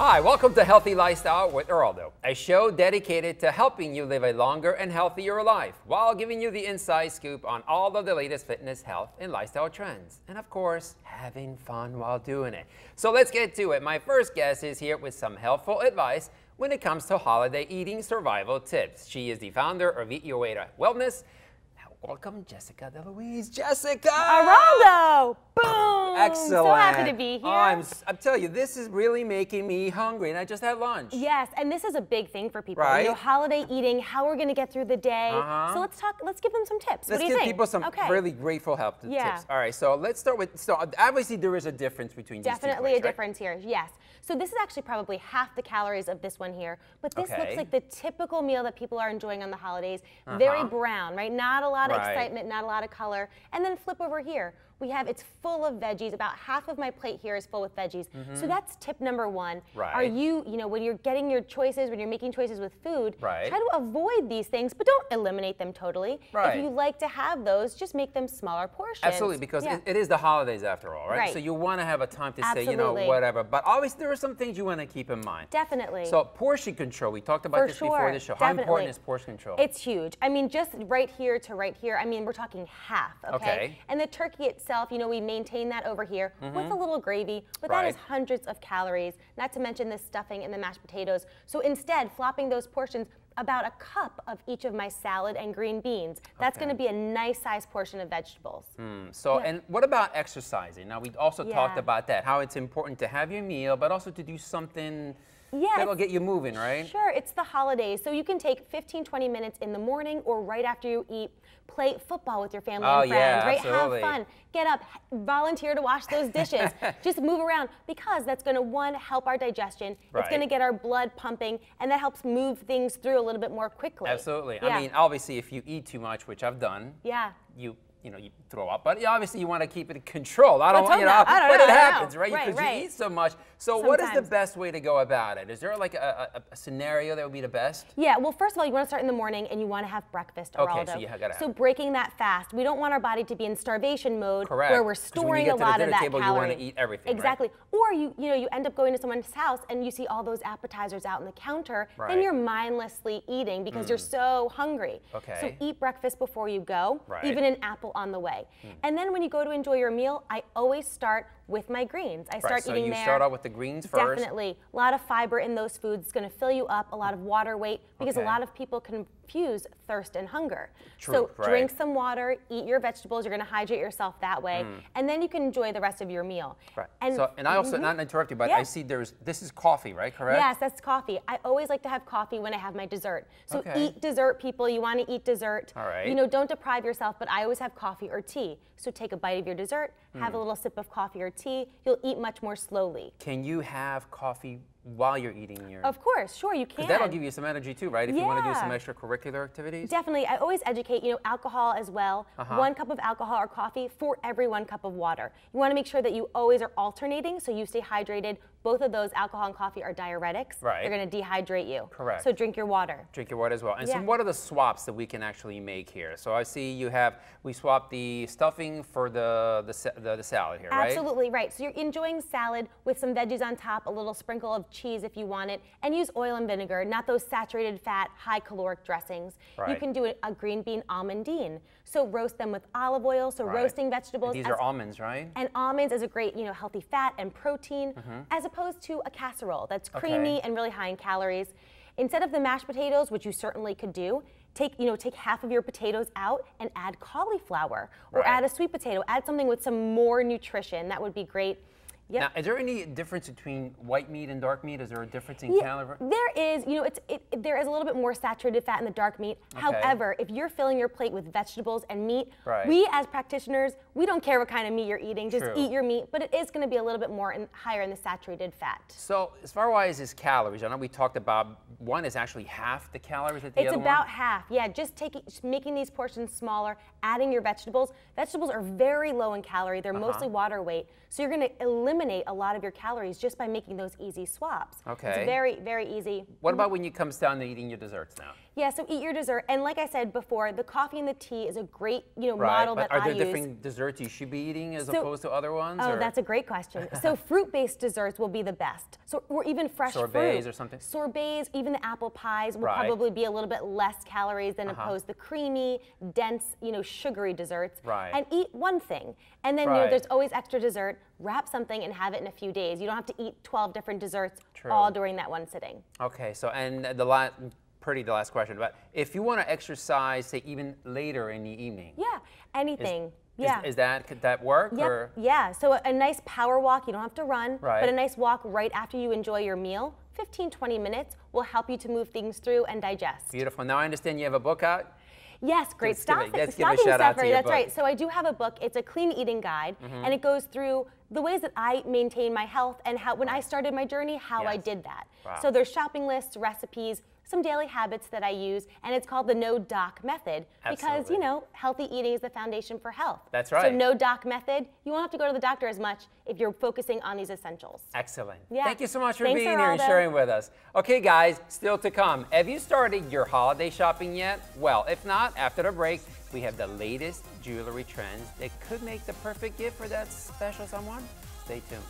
Hi, welcome to Healthy Lifestyle with Eraldo, a show dedicated to helping you live a longer and healthier life while giving you the inside scoop on all of the latest fitness, health, and lifestyle trends. And of course, having fun while doing it. So let's get to it. My first guest is here with some helpful advice when it comes to holiday eating survival tips. She is the founder of Eat Your Way to Wellness. Welcome, Jessica DeLuise. Jessica! Eraldo! Boom! Excellent. So happy to be here. Oh, I'm telling you, this is really making me hungry, and I just had lunch. Yes, and this is a big thing for people. Right? You know, holiday eating, how we're going to get through the day. So let's give them some tips. Let's what do you give think? people some really grateful help tips. All right, so let's start with, so obviously there is a difference between these two Definitely a plates, right? difference here, yes. So this is actually probably half the calories of this one here, but this looks like the typical meal that people are enjoying on the holidays. Very brown, right? Not a lot of excitement, not a lot of color. And then flip over here. It's full of veggies. About half of my plate here is full with veggies. So that's tip number one. Are you know, when you're getting your choices, when you're making choices with food, try to avoid these things, but don't eliminate them totally. If you like to have those, just make them smaller portions. Absolutely, because it is the holidays after all, right? So you want to have a time to say, you know, whatever. But always there are some things you want to keep in mind. Definitely. So portion control, we talked about this before the show. How important is portion control? It's huge. I mean, just right here to right here, I mean, we're talking half, okay? And the turkey itself, you know, we maintain that over here with a little gravy, but that is hundreds of calories, not to mention the stuffing and the mashed potatoes. So instead, flopping those portions, about a cup of each of my salad and green beans. That's going to be a nice sized portion of vegetables. And what about exercising? Now, we also talked about that, how it's important to have your meal, but also to do something that'll get you moving, right? Sure, it's the holidays. So you can take 15-20 minutes in the morning or right after you eat, play football with your family and friends, right? Absolutely. Have fun, get up, volunteer to wash those dishes, just move around, because that's going to, one, help our digestion, it's going to get our blood pumping, and that helps move things through a little bit more quickly. Absolutely. I mean, obviously, if you eat too much, which I've done, you throw up, but obviously you want to keep it in control. I don't want, but it happens, right? Because you eat so much. So what is the best way to go about it? Is there like a scenario that would be the best? Yeah, well, first of all, you want to start in the morning and you want to have breakfast, Eraldo. Okay, so you gotta have. So breaking that fast. We don't want our body to be in starvation mode where we're storing a lot of that calorie. You want to eat everything, exactly. Or you end up going to someone's house and you see all those appetizers out on the counter, then you're mindlessly eating because you're so hungry. So eat breakfast before you go, even an apple on the way. And then when you go to enjoy your meal, I always start with my greens. I start eating there. So you start out with the greens first? Definitely. A lot of fiber in those foods. It's going to fill you up, a lot of water weight, because a lot of people confuse thirst and hunger. So drink some water, eat your vegetables. You're going to hydrate yourself that way. And then you can enjoy the rest of your meal. And I also, not to interrupt you, but I see this is coffee, right? Correct? Yes, that's coffee. I always like to have coffee when I have my dessert. So eat dessert, people. You want to eat dessert. You know, don't deprive yourself, but I always have coffee or tea. So take a bite of your dessert, have a little sip of coffee or tea. You'll eat much more slowly. Can you have coffee while you're eating your... Of course, sure, you can. That'll give you some energy too, right? If you want to do some extracurricular activities? Definitely. I always educate, you know, alcohol as well. 1 cup of alcohol or coffee for every 1 cup of water. You want to make sure that you always are alternating so you stay hydrated. Both of those, alcohol and coffee, are diuretics. They're going to dehydrate you. So drink your water. Drink your water as well. And so what are the swaps that we can actually make here? So I see we swap the stuffing for the salad here, right? Absolutely right. So you're enjoying salad with some veggies on top, a little sprinkle of cheese if you want it, and use oil and vinegar, not those saturated fat, high caloric dressings. You can do a green bean almondine. So roast them with olive oil, so roasting vegetables. And these are almonds, right? And almonds is a great, you know, healthy fat and protein, as opposed to a casserole that's creamy and really high in calories. Instead of the mashed potatoes, which you certainly could do, take half of your potatoes out and add cauliflower, or add a sweet potato, add something with some more nutrition. That would be great. Now, is there any difference between white meat and dark meat? Is there a difference in calorie? There is. You know, there is a little bit more saturated fat in the dark meat. However, if you're filling your plate with vegetables and meat, we as practitioners, we don't care what kind of meat you're eating. Just eat your meat, but it is going to be a little bit more higher in the saturated fat. So as far as calories, I know we talked about one is actually half the calories at the other one. It's about half. Yeah, just making these portions smaller, adding your vegetables. Vegetables are very low in calorie. They're mostly water weight. So you're going to eliminate eliminate a lot of your calories just by making those easy swaps. Okay. It's very, very easy. What about when it comes down to eating your desserts now? Yeah, so eat your dessert. And like I said before, the coffee and the tea is a great, model that I use. Are there different desserts you should be eating as opposed to other ones? Oh, that's a great question. So fruit-based desserts will be the best. So, or even fresh fruit. Sorbets or something? Sorbets, even the apple pies will probably be a little bit less calories than opposed to creamy, dense, sugary desserts. Right. And eat one thing. And then there's always extra dessert. Wrap something and have it in a few days. You don't have to eat 12 different desserts all during that one sitting. Okay, so and the last question, but if you want to exercise, say even later in the evening. Yeah, anything. Could that work? Yep. Or? Yeah, so a nice power walk, you don't have to run, right. but a nice walk right after you enjoy your meal, 15, 20 minutes will help you to move things through and digest. Beautiful. Now I understand you have a book out? Yes, great stuff. Let's give a shout out to your That's book. right. So I do have a book. It's a clean eating guide, and it goes through the ways that I maintain my health and how, when I started my journey, how I did that. Wow. So there's shopping lists, recipes, some daily habits that I use, and it's called the No Doc Method because, healthy eating is the foundation for health. That's right. So No Doc Method, you won't have to go to the doctor as much if you're focusing on these essentials. Excellent. Yeah. Thank you so much for Thanks, being here and Eraldo. sharing with us. Okay, guys, still to come. Have you started your holiday shopping yet? Well, if not, after the break, we have the latest jewelry trends that could make the perfect gift for that special someone. Stay tuned.